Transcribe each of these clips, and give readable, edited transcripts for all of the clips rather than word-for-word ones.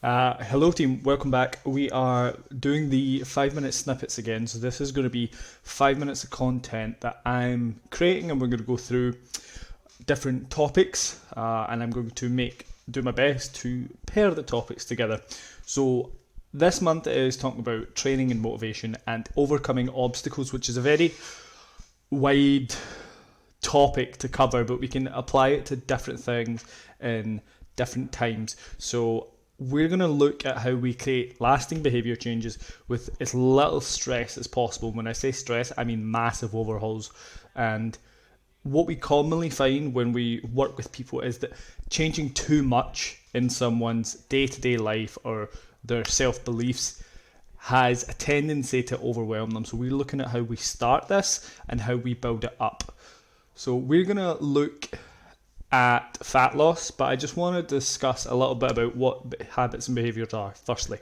Hello team, welcome back. We are doing the 5 minute snippets again. So this is going to be 5 minutes of content that I'm creating, and we're going to go through different topics, and I'm going to do my best to pair the topics together. So this month is talking about training and motivation and overcoming obstacles, which is a very wide topic to cover, but we can apply it to different things in different times. So we're going to look at how we create lasting behaviour changes with as little stress as possible. When I say stress, I mean massive overhauls. And what we commonly find when we work with people is that changing too much in someone's day-to-day life or their self-beliefs has a tendency to overwhelm them. So we're looking at how we start this and how we build it up. So we're going to look at fat loss, but I just want to discuss a little bit about what habits and behaviours are firstly.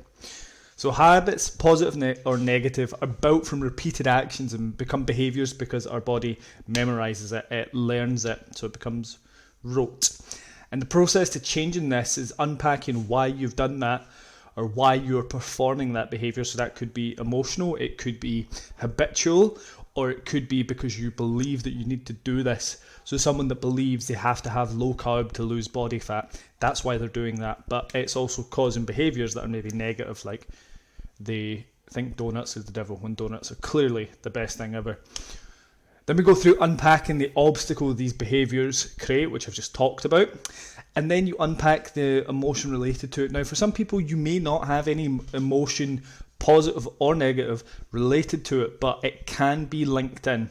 So habits, positive or negative, are built from repeated actions and become behaviours because our body memorises it, it learns it, so it becomes rote. And the process to changing this is unpacking why you've done that or why you're performing that behaviour. So that could be emotional, it could be habitual, or it could be because you believe that you need to do this. So someone that believes they have to have low carb to lose body fat, that's why they're doing that. But it's also causing behaviours that are maybe negative, like they think donuts is the devil when donuts are clearly the best thing ever. Then we go through unpacking the obstacle these behaviours create, which I've just talked about. And then you unpack the emotion related to it. Now, for some people, you may not have any emotion, positive or negative, related to it, but it can be linked in.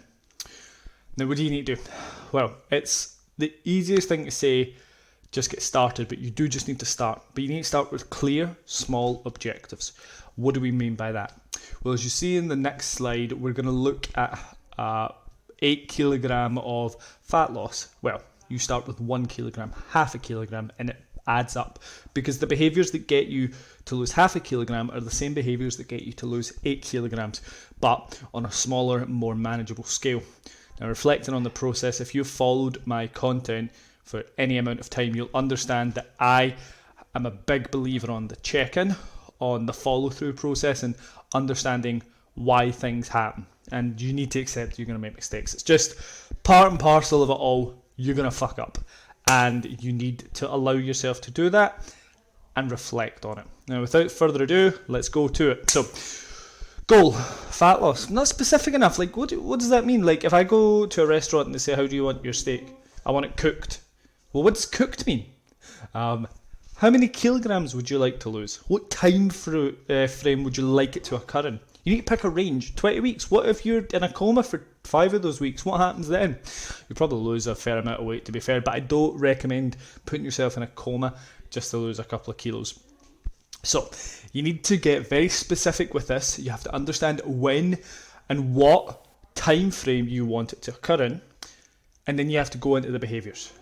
Now, what do you need to do? Well, it's the easiest thing to say, just get started, but you do just need to start. But you need to start with clear, small objectives. What do we mean by that? Well, as you see in the next slide, we're going to look at 8 kilogram of fat loss. Well, you start with 1 kilogram, half a kilogram, and it adds up, because the behaviours that get you to lose half a kilogram are the same behaviours that get you to lose 8 kilograms, but on a smaller, more manageable scale. Now, reflecting on the process, if you've followed my content for any amount of time, you'll understand that I am a big believer on the check-in, on the follow-through process, and understanding why things happen. And you need to accept you're going to make mistakes. It's just part and parcel of it all. You're going to fuck up. And you need to allow yourself to do that and reflect on it. Now, without further ado, let's go to it. So, goal, fat loss. Not specific enough. Like, what does that mean? Like, if I go to a restaurant and they say, how do you want your steak? I want it cooked. Well, what does cooked mean? How many kilograms would you like to lose? What time frame would you like it to occur in? You need to pick a range. 20 weeks. What if you're in a coma for 5 of those weeks? What happens then? You probably lose a fair amount of weight, to be fair, but I don't recommend putting yourself in a coma just to lose a couple of kilos. So you need to get very specific with this. You have to understand when and what time frame you want it to occur in, and then you have to go into the behaviours.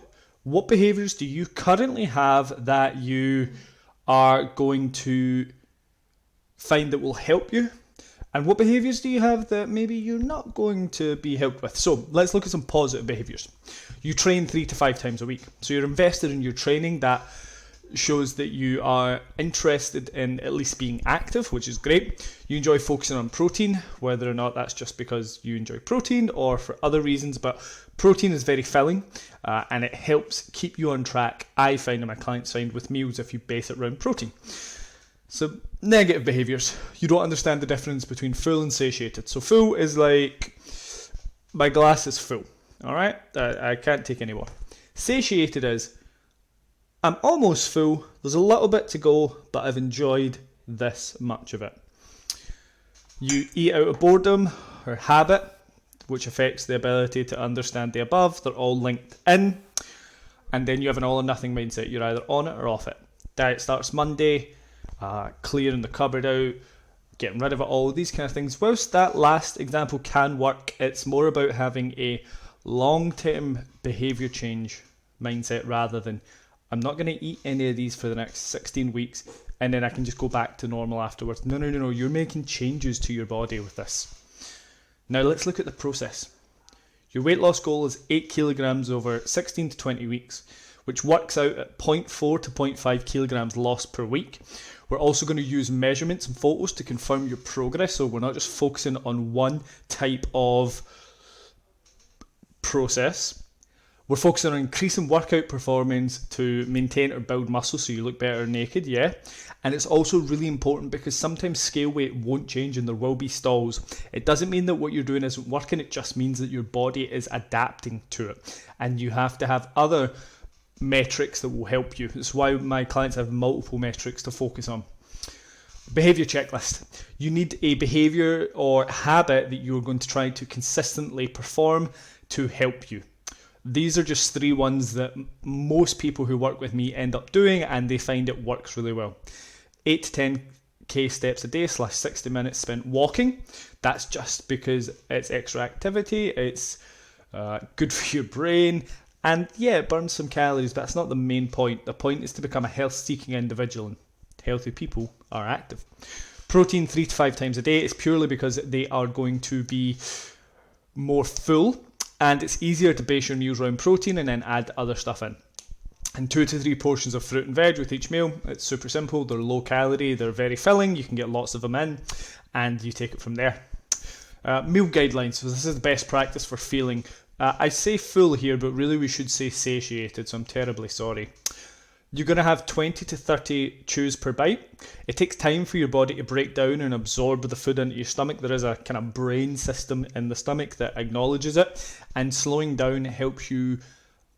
What behaviours do you currently have that you are going to find that will help you? And what behaviours do you have that maybe you're not going to be helped with? So let's look at some positive behaviours. You train 3 to 5 times a week. So you're invested in your training. That shows that you are interested in at least being active, which is great. You enjoy focusing on protein, whether or not that's just because you enjoy protein or for other reasons, but protein is very filling and it helps keep you on track. I find, and my clients find, with meals if you base it around protein. So negative behaviours. You don't understand the difference between full and satiated. So full is like, my glass is full, all right? I can't take any more. Satiated is, I'm almost full, there's a little bit to go, but I've enjoyed this much of it. You eat out of boredom or habit, which affects the ability to understand the above. They're all linked in. And then you have an all or nothing mindset. You're either on it or off it. Diet starts Monday. Clearing the cupboard out, getting rid of it all, these kind of things. Whilst that last example can work, it's more about having a long-term behaviour change mindset rather than, I'm not going to eat any of these for the next 16 weeks and then I can just go back to normal afterwards. No, you're making changes to your body with this. Now let's look at the process. Your weight loss goal is 8 kilograms over 16 to 20 weeks. which works out at 0.4 to 0.5 kilograms lost per week. We're also going to use measurements and photos to confirm your progress, so we're not just focusing on one type of process. We're focusing on increasing workout performance to maintain or build muscle so you look better naked, yeah. And it's also really important because sometimes scale weight won't change and there will be stalls. It doesn't mean that what you're doing isn't working, it just means that your body is adapting to it. And you have to have other metrics that will help you. That's why my clients have multiple metrics to focus on. Behaviour checklist. You need a behaviour or habit that you're going to try to consistently perform to help you. These are just 3 ones that most people who work with me end up doing and they find it works really well. 8 to 10k steps a day / 60 minutes spent walking. That's just because it's extra activity, it's good for your brain, and yeah, it burns some calories, but that's not the main point. The point is to become a health-seeking individual, and healthy people are active. Protein 3 to 5 times a day is purely because they are going to be more full, and it's easier to base your meals around protein and then add other stuff in. And 2 to 3 portions of fruit and veg with each meal. It's super simple, they're low calorie, they're very filling, you can get lots of them in, and you take it from there. Meal guidelines, so this is the best practice for feeling. I say full here, but really we should say satiated, so I'm terribly sorry. You're going to have 20 to 30 chews per bite. It takes time for your body to break down and absorb the food into your stomach. There is a kind of brain system in the stomach that acknowledges it, and slowing down helps you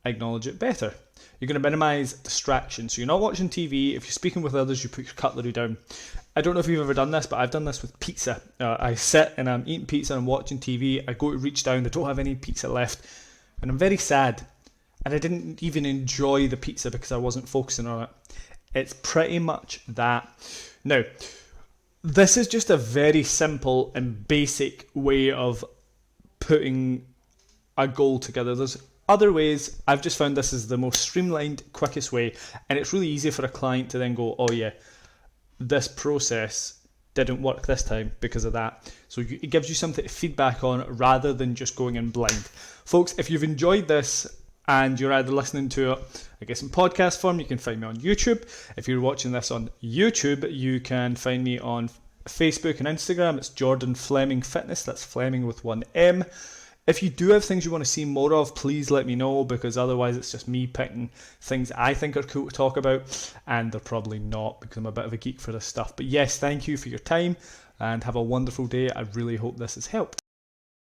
acknowledge it better. You're going to minimise distractions. So you're not watching TV. If you're speaking with others, you put your cutlery down. I don't know if you've ever done this, but I've done this with pizza. I sit and I'm eating pizza and I'm watching TV. I go to reach down, I don't have any pizza left, and I'm very sad. And I didn't even enjoy the pizza because I wasn't focusing on it. It's pretty much that. Now, this is just a very simple and basic way of putting a goal together. There's other ways. I've just found this is the most streamlined, quickest way, and it's really easy for a client to then go, oh yeah, this process didn't work this time because of that. So it gives you something to feedback on rather than just going in blind. Folks, if you've enjoyed this and you're either listening to it, I guess in podcast form, you can find me on YouTube. If you're watching this on YouTube, you can find me on Facebook and Instagram. It's Jordan Fleming Fitness. That's Fleming with 1 M. If you do have things you want to see more of, please let me know, because otherwise it's just me picking things I think are cool to talk about, and they're probably not because I'm a bit of a geek for this stuff. But yes, thank you for your time and have a wonderful day. I really hope this has helped.